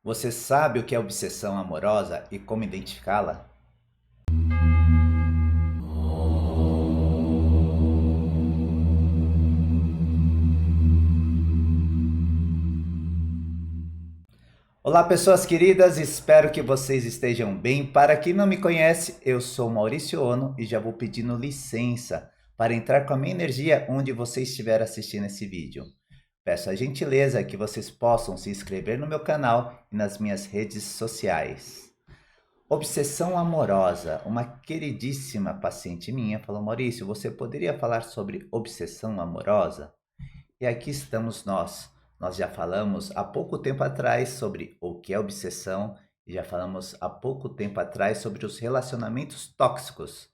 Você sabe o que é obsessão amorosa e como identificá-la? Olá, pessoas queridas, espero que vocês estejam bem. Para quem não me conhece, eu sou Maurício Ono e já vou pedindo licença para entrar com a minha energia onde você estiver assistindo esse vídeo. Peço a gentileza que vocês possam se inscrever no meu canal e nas minhas redes sociais. Obsessão amorosa. Uma queridíssima paciente minha falou: Maurício, você poderia falar sobre obsessão amorosa? E aqui estamos nós. Nós já falamos há pouco tempo atrás sobre o que é obsessão e já falamos há pouco tempo atrás sobre os relacionamentos tóxicos.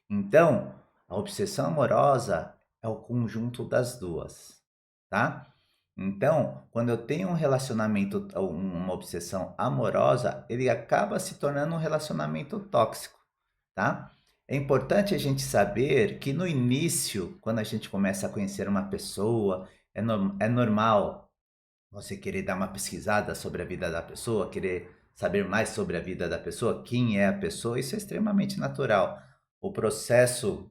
Então, a obsessão amorosa é o conjunto das duas, tá? Então, quando eu tenho um relacionamento, uma obsessão amorosa, ele acaba se tornando um relacionamento tóxico, tá? É importante a gente saber que no início, quando a gente começa a conhecer uma pessoa, é normal você querer dar uma pesquisada sobre a vida da pessoa, querer saber mais sobre a vida da pessoa, quem é a pessoa, isso é extremamente natural. O processo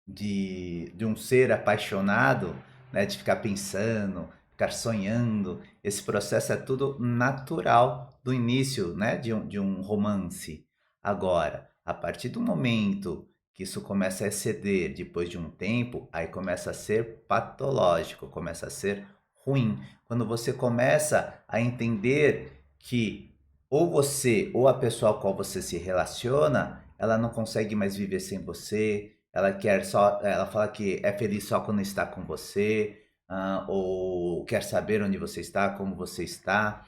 de um ser apaixonado, né, de ficar pensando, ficar sonhando, esse processo é tudo natural do início, né, de um romance. Agora, a partir do momento que isso começa a exceder depois de um tempo, aí começa a ser patológico, começa a ser ruim. Quando você começa a entender que ou você ou a pessoa com a qual você se relaciona, ela não consegue mais viver sem você, ela fala que é feliz só quando está com você, ou quer saber onde você está, como você está.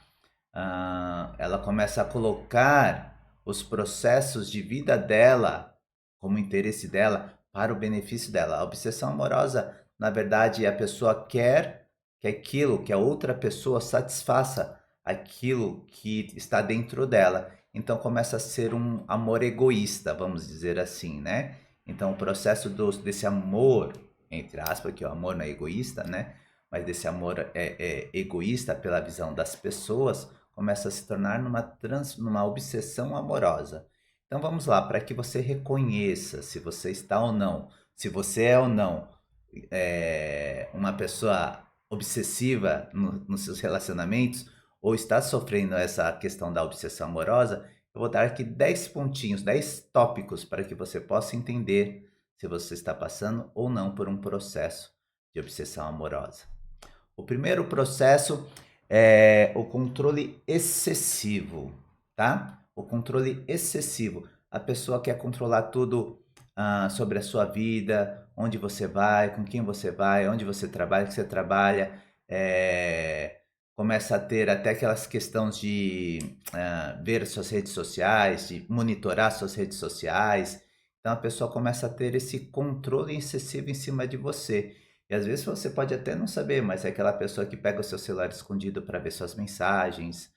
Ela começa a colocar os processos de vida dela como interesse dela para o benefício dela. A obsessão amorosa, na verdade, a pessoa quer que aquilo, que a outra pessoa satisfaça aquilo que está dentro dela. Então começa a ser um amor egoísta, vamos dizer assim, né? Então o processo desse amor, entre aspas, que o amor não é egoísta, né? Mas desse amor é egoísta pela visão das pessoas, começa a se tornar numa obsessão amorosa. Então vamos lá, para que você reconheça se você está ou não, se você é ou não uma pessoa obsessiva nos seus relacionamentos, ou está sofrendo essa questão da obsessão amorosa, eu vou dar aqui 10 pontinhos, 10 tópicos para que você possa entender se você está passando ou não por um processo de obsessão amorosa. O primeiro processo é o controle excessivo, tá? O controle excessivo. A pessoa quer controlar tudo sobre a sua vida, onde você vai, com quem você vai, onde você trabalha, o que você trabalha. Começa a ter até aquelas questões de ver suas redes sociais, de monitorar suas redes sociais. Então a pessoa começa a ter esse controle excessivo em cima de você. E às vezes você pode até não saber, mas é aquela pessoa que pega o seu celular escondido para ver suas mensagens,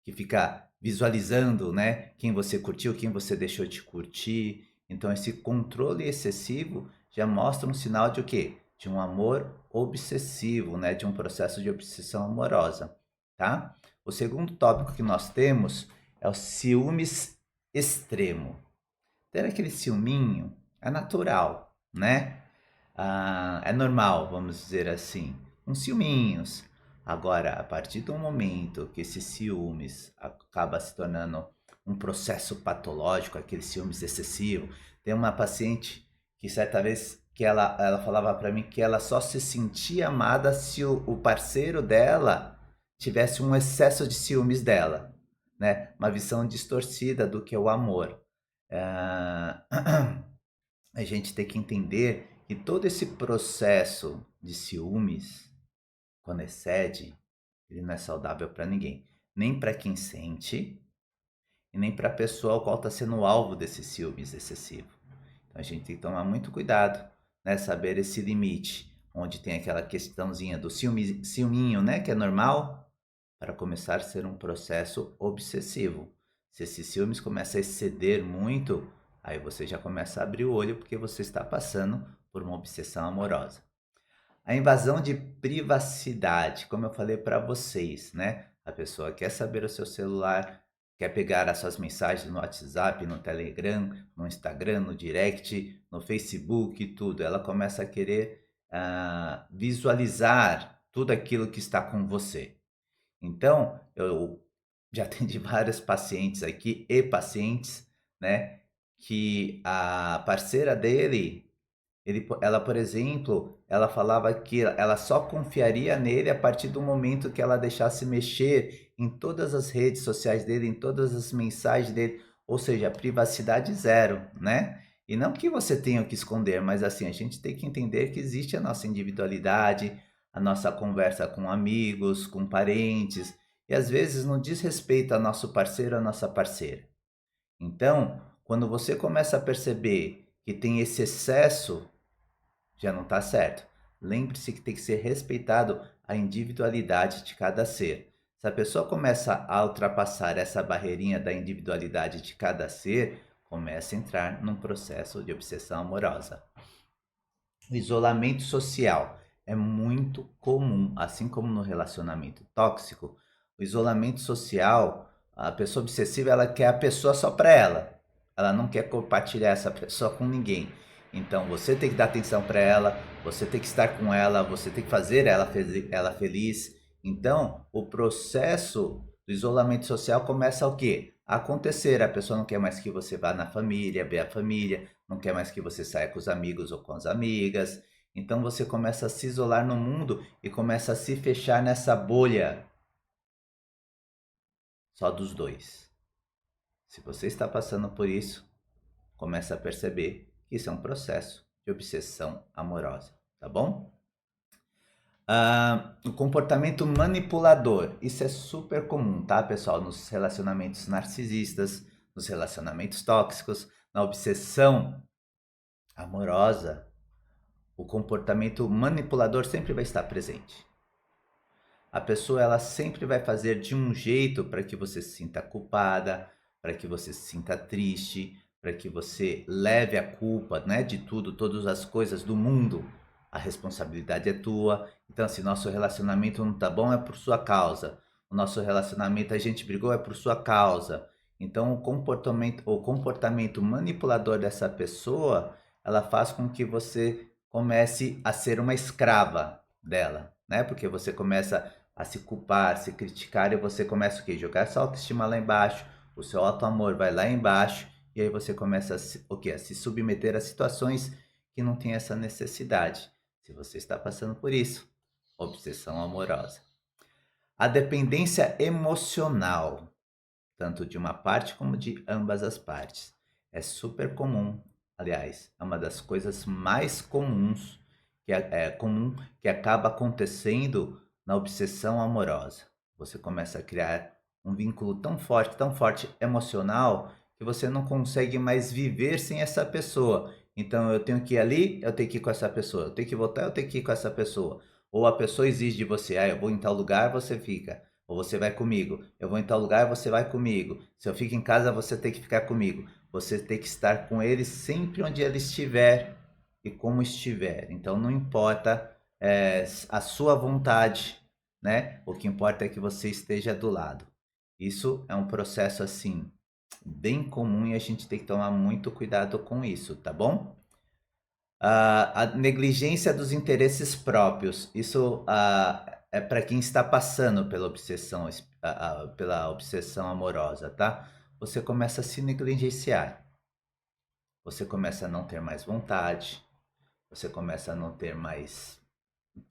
que fica visualizando, né, quem você curtiu, quem você deixou de curtir. Então esse controle excessivo já mostra um sinal de o quê? De um amor obsessivo, né, de um processo de obsessão amorosa, tá? O segundo tópico que nós temos é o ciúmes extremo. Ter aquele ciúminho é natural, né? É normal, vamos dizer assim, uns ciúminhos. Agora, a partir do momento que esses ciúmes acaba se tornando um processo patológico, aquele ciúmes excessivo, tem uma paciente que certa vez que ela falava para mim que ela só se sentia amada se o parceiro dela tivesse um excesso de ciúmes dela, né? Uma visão distorcida do que é o amor. Ah, a gente tem que entender que todo esse processo de ciúmes, quando excede, ele não é saudável para ninguém. Nem para quem sente e nem para a pessoa ao qual está sendo alvo desse ciúmes excessivo. Então a gente tem que tomar muito cuidado, né? Saber esse limite, onde tem aquela questãozinha do ciúminho, né? Que é normal, para começar a ser um processo obsessivo. Se esses ciúmes começam a exceder muito, aí você já começa a abrir o olho porque você está passando por uma obsessão amorosa. A invasão de privacidade, como eu falei para vocês, né? A pessoa quer saber o seu celular, quer pegar as suas mensagens no WhatsApp, no Telegram, no Instagram, no direct, no Facebook, tudo. Ela começa a querer visualizar tudo aquilo que está com você. Então, eu já atendi vários pacientes aqui e pacientes, né, que a parceira dele ela, por exemplo, ela falava que ela só confiaria nele a partir do momento que ela deixasse mexer em todas as redes sociais dele, em todas as mensagens dele, ou seja, privacidade zero, né? E não que você tenha que esconder, mas assim, a gente tem que entender que existe a nossa individualidade, a nossa conversa com amigos, com parentes, e às vezes não diz respeito ao nosso parceiro, à nossa parceira. Então, quando você começa a perceber que tem esse excesso, já não está certo. Lembre-se que tem que ser respeitado a individualidade de cada ser. Se a pessoa começa a ultrapassar essa barreirinha da individualidade de cada ser, começa a entrar num processo de obsessão amorosa. O isolamento social é muito comum, assim como no relacionamento tóxico. O isolamento social, a pessoa obsessiva, ela quer a pessoa só para ela. Ela não quer compartilhar essa pessoa com ninguém. Então você tem que dar atenção para ela, você tem que estar com ela, você tem que fazer ela feliz. Então, o processo do isolamento social começa o quê? A acontecer. A pessoa não quer mais que você vá na família, ver a família, não quer mais que você saia com os amigos ou com as amigas. Então você começa a se isolar no mundo e começa a se fechar nessa bolha só dos dois. Se você está passando por isso, começa a perceber que isso é um processo de obsessão amorosa, tá bom? O comportamento manipulador, isso é super comum, tá, pessoal? Nos relacionamentos narcisistas, nos relacionamentos tóxicos, na obsessão amorosa, o comportamento manipulador sempre vai estar presente. A pessoa ela sempre vai fazer de um jeito para que você se sinta culpada, para que você se sinta triste, para que você leve a culpa, né, de tudo, todas as coisas do mundo. A responsabilidade é tua. Então, assim, nosso relacionamento não tá bom é por sua causa. O nosso relacionamento a gente brigou é por sua causa. Então, o comportamento manipulador dessa pessoa, ela faz com que você comece a ser uma escrava dela, né? Porque você começa a se culpar, se criticar, e você começa o quê? Jogar sua autoestima lá embaixo, o seu auto-amor vai lá embaixo, e aí você começa o quê? A se submeter a situações que não tem essa necessidade. Se você está passando por isso, obsessão amorosa. A dependência emocional, tanto de uma parte como de ambas as partes. É super comum, aliás, é uma das coisas mais comuns é comum que acaba acontecendo na obsessão amorosa. Você começa a criar um vínculo tão forte emocional, que você não consegue mais viver sem essa pessoa. Então eu tenho que ir ali, eu tenho que ir com essa pessoa. Eu tenho que voltar, eu tenho que ir com essa pessoa. Ou a pessoa exige de você, eu vou em tal lugar, você fica. Ou você vai comigo. Eu vou em tal lugar, você vai comigo. Se eu fico em casa, você tem que ficar comigo. Você tem que estar com ele sempre onde ele estiver e como estiver. Então não importa a sua vontade, né? O que importa é que você esteja do lado. Isso é um processo assim bem comum e a gente tem que tomar muito cuidado com isso, tá bom? A negligência dos interesses próprios. Isso é para quem está passando pela obsessão amorosa, tá? Você começa a se negligenciar. Você começa a não ter mais vontade. Você começa a não ter mais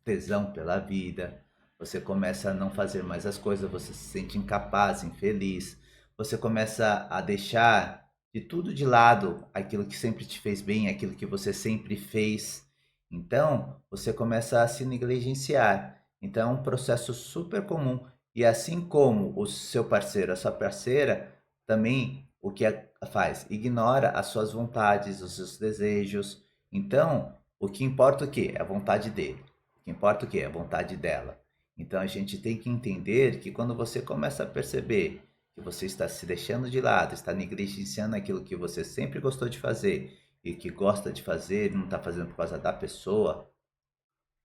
tesão pela vida. Você começa a não fazer mais as coisas. Você se sente incapaz, infeliz. Você começa a deixar de tudo de lado aquilo que sempre te fez bem, aquilo que você sempre fez. Então, você começa a se negligenciar. Então, é um processo super comum. E assim como o seu parceiro, a sua parceira, também o que faz? Ignora as suas vontades, os seus desejos. Então, o que importa o quê? É a vontade dele. O que importa o quê? É a vontade dela. Então, a gente tem que entender que quando você começa a perceber que você está se deixando de lado, está negligenciando aquilo que você sempre gostou de fazer e que gosta de fazer, não está fazendo por causa da pessoa,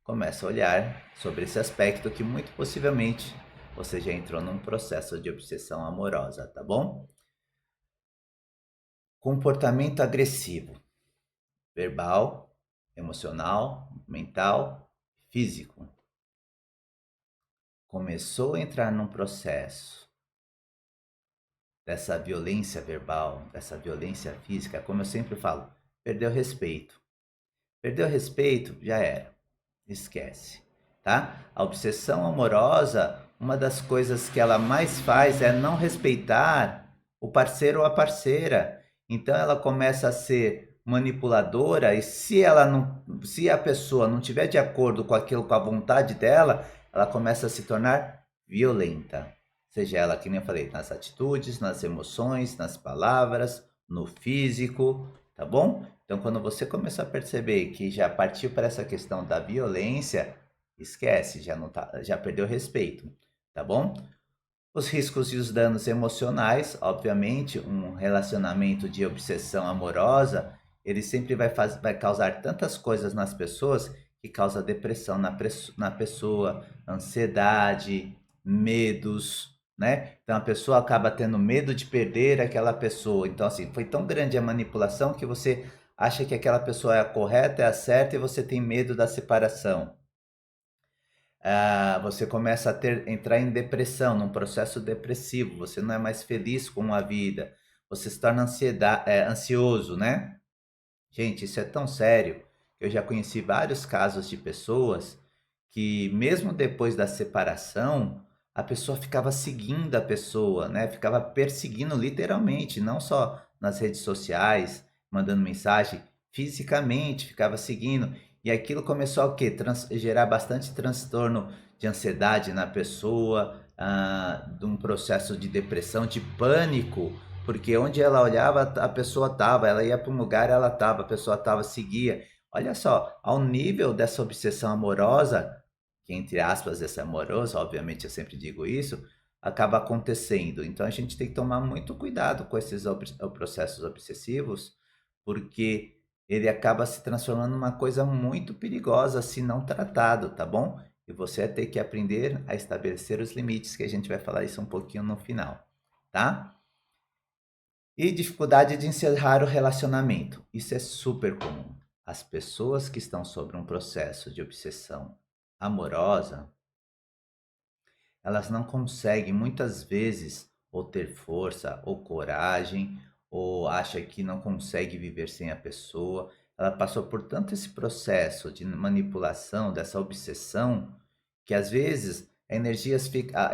começa a olhar sobre esse aspecto que muito possivelmente você já entrou num processo de obsessão amorosa, tá bom? Comportamento agressivo, verbal, emocional, mental, físico. Começou a entrar num processo dessa violência verbal, dessa violência física, como eu sempre falo, perdeu respeito. Perdeu respeito, já era. Esquece, tá? A obsessão amorosa, uma das coisas que ela mais faz é não respeitar o parceiro ou a parceira. Então ela começa a ser manipuladora e se a pessoa não tiver de acordo com aquilo, com a vontade dela, ela começa a se tornar violenta. Seja ela, que nem eu falei, nas atitudes, nas emoções, nas palavras, no físico, tá bom? Então, quando você começar a perceber que já partiu para essa questão da violência, esquece, já não tá, já perdeu respeito, tá bom? Os riscos e os danos emocionais, obviamente, um relacionamento de obsessão amorosa, ele sempre vai causar tantas coisas nas pessoas que causa depressão na pessoa, ansiedade, medos, né? Então a pessoa acaba tendo medo de perder aquela pessoa. Então, assim, foi tão grande a manipulação que você acha que aquela pessoa é a correta, é a certa e você tem medo da separação. Você começa a entrar em depressão, num processo depressivo, você não é mais feliz com a vida, você se torna ansioso, né? Gente, isso é tão sério. Eu já conheci vários casos de pessoas que, mesmo depois da separação, a pessoa ficava seguindo a pessoa, né? Ficava perseguindo literalmente, não só nas redes sociais, mandando mensagem, fisicamente ficava seguindo. E aquilo começou a o quê? Gerar bastante transtorno de ansiedade na pessoa, de um processo de depressão, de pânico, porque onde ela olhava, a pessoa estava, ela ia para um lugar, ela estava, a pessoa estava, seguia. Olha só, ao nível dessa obsessão amorosa, que entre aspas essa amorosa, obviamente eu sempre digo isso, acaba acontecendo. Então a gente tem que tomar muito cuidado com esses processos obsessivos, porque ele acaba se transformando numa coisa muito perigosa se não tratado, tá bom? E você vai ter que aprender a estabelecer os limites, que a gente vai falar isso um pouquinho no final, tá? E dificuldade de encerrar o relacionamento. Isso é super comum. As pessoas que estão sobre um processo de obsessão amorosa, elas não conseguem muitas vezes ou ter força ou coragem, ou acha que não consegue viver sem a pessoa. Ela passou por tanto esse processo de manipulação, dessa obsessão, que às vezes a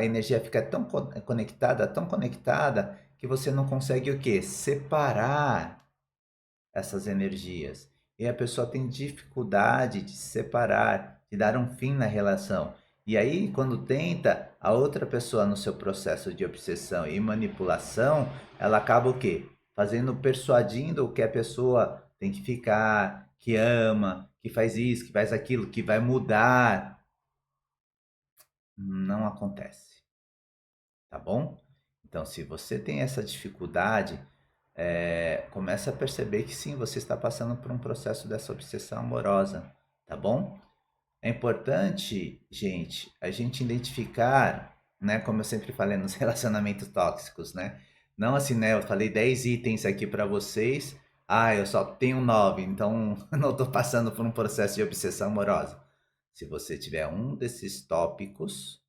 energia fica tão conectada, que você não consegue o quê? Separar essas energias. E a pessoa tem dificuldade de separar, de dar um fim na relação. E aí, quando tenta, a outra pessoa no seu processo de obsessão e manipulação, ela acaba o quê? Fazendo, persuadindo que a pessoa tem que ficar, que ama, que faz isso, que faz aquilo, que vai mudar. Não acontece, tá bom? Então, se você tem essa dificuldade, começa a perceber que sim, você está passando por um processo dessa obsessão amorosa, tá bom? É importante, gente, a gente identificar, né, como eu sempre falei nos relacionamentos tóxicos, né? Não assim, né, eu falei 10 itens aqui para vocês, eu só tenho 9, então não estou passando por um processo de obsessão amorosa. Se você tiver um desses tópicos,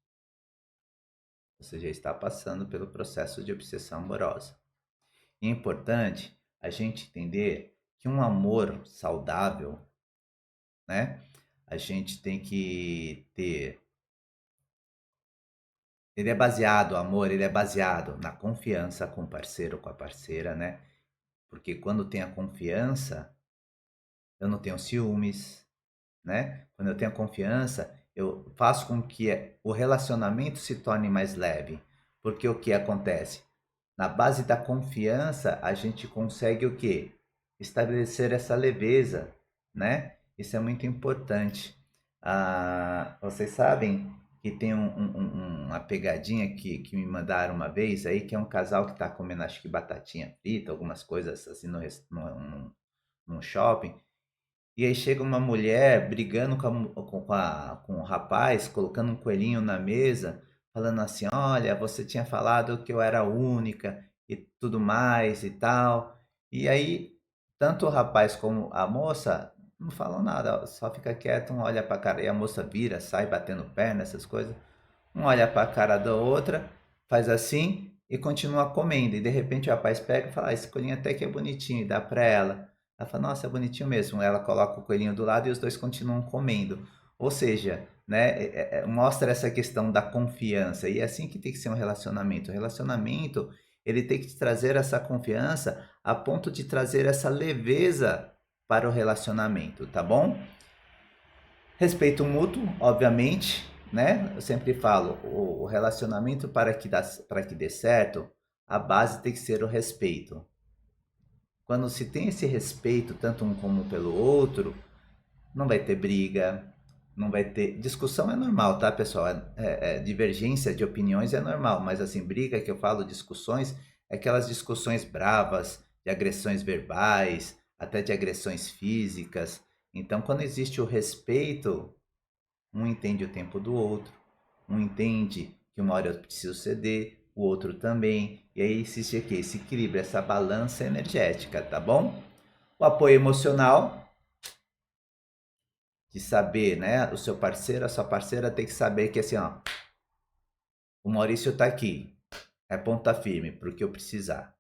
você já está passando pelo processo de obsessão amorosa. E é importante a gente entender que um amor saudável, né? A gente tem que ter. Ele é baseado, o amor, ele é baseado na confiança com o parceiro ou com a parceira, né? Porque quando tem a confiança, eu não tenho ciúmes, né? Quando eu tenho confiança, eu faço com que o relacionamento se torne mais leve. Porque o que acontece? Na base da confiança, a gente consegue o quê? Estabelecer essa leveza, né? Isso é muito importante. Vocês sabem que tem uma pegadinha que me mandaram uma vez aí, que é um casal que está comendo, acho que batatinha frita, algumas coisas assim num shopping. E aí chega uma mulher brigando com o rapaz, colocando um coelhinho na mesa, falando assim: "Olha, você tinha falado que eu era única e tudo mais e tal". E aí, tanto o rapaz como a moça não falam nada, só fica quieto, um olha pra cara e a moça vira, sai batendo perna, essas coisas. Um olha para a cara da outra, faz assim e continua comendo. E de repente o rapaz pega e fala: esse coelhinho até que é bonitinho, e dá para ela. Ela fala: nossa, é bonitinho mesmo. Ela coloca o coelhinho do lado e os dois continuam comendo. Ou seja, né, mostra essa questão da confiança. E é assim que tem que ser um relacionamento. O relacionamento, ele tem que te trazer essa confiança a ponto de trazer essa leveza para o relacionamento, tá bom? Respeito mútuo, obviamente, né? Eu sempre falo, o relacionamento para que dê certo, a base tem que ser o respeito. Quando se tem esse respeito, tanto um como pelo outro, não vai ter briga, não vai ter. Discussão é normal, tá, pessoal? Divergência de opiniões é normal, mas assim, briga que eu falo, discussões, é aquelas discussões bravas, de agressões verbais, até de agressões físicas. Então, quando existe o respeito, um entende o tempo do outro, um entende que uma hora eu preciso ceder, o outro também. E aí existe aqui esse equilíbrio, essa balança energética, tá bom? O apoio emocional, de saber, né? O seu parceiro, a sua parceira tem que saber que assim, ó, o Maurício tá aqui, é ponta firme pro que eu precisar.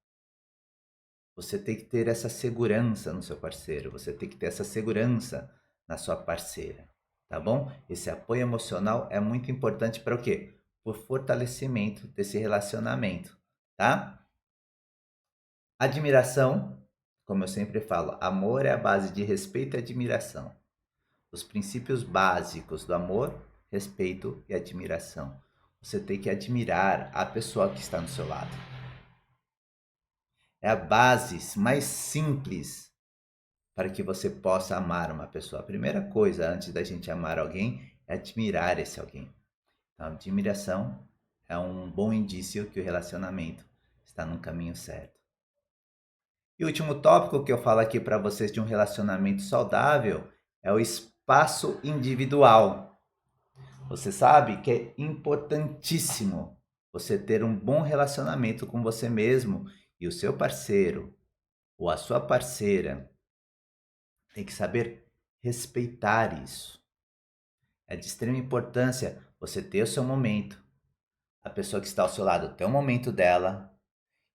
Você tem que ter essa segurança no seu parceiro, você tem que ter essa segurança na sua parceira, tá bom? Esse apoio emocional é muito importante para o quê? Por fortalecimento desse relacionamento, tá? Admiração, como eu sempre falo, amor é a base de respeito e admiração. Os princípios básicos do amor, respeito e admiração. Você tem que admirar a pessoa que está no seu lado. É a base mais simples para que você possa amar uma pessoa. A primeira coisa antes da gente amar alguém é admirar esse alguém. Então, a admiração é um bom indício que o relacionamento está no caminho certo. E o último tópico que eu falo aqui para vocês de um relacionamento saudável é o espaço individual. Você sabe que é importantíssimo você ter um bom relacionamento com você mesmo e o seu parceiro ou a sua parceira tem que saber respeitar isso. É de extrema importância você ter o seu momento, a pessoa que está ao seu lado ter o momento dela,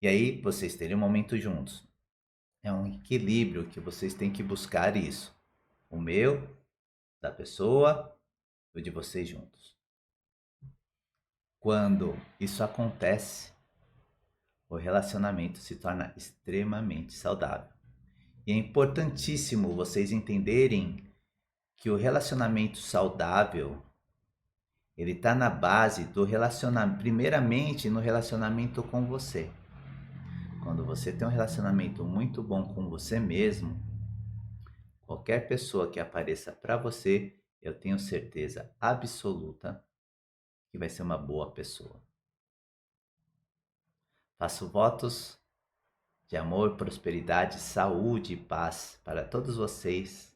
e aí vocês terem um momento juntos. É um equilíbrio que vocês têm que buscar isso. O meu, da pessoa, e o de vocês juntos. Quando isso acontece, o relacionamento se torna extremamente saudável. E é importantíssimo vocês entenderem que o relacionamento saudável, ele está na base do relacionamento, primeiramente no relacionamento com você. Quando você tem um relacionamento muito bom com você mesmo, qualquer pessoa que apareça para você, eu tenho certeza absoluta que vai ser uma boa pessoa. Faço votos de amor, prosperidade, saúde e paz para todos vocês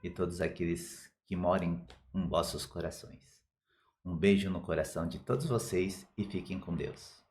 e todos aqueles que moram em vossos corações. Um beijo no coração de todos vocês e fiquem com Deus.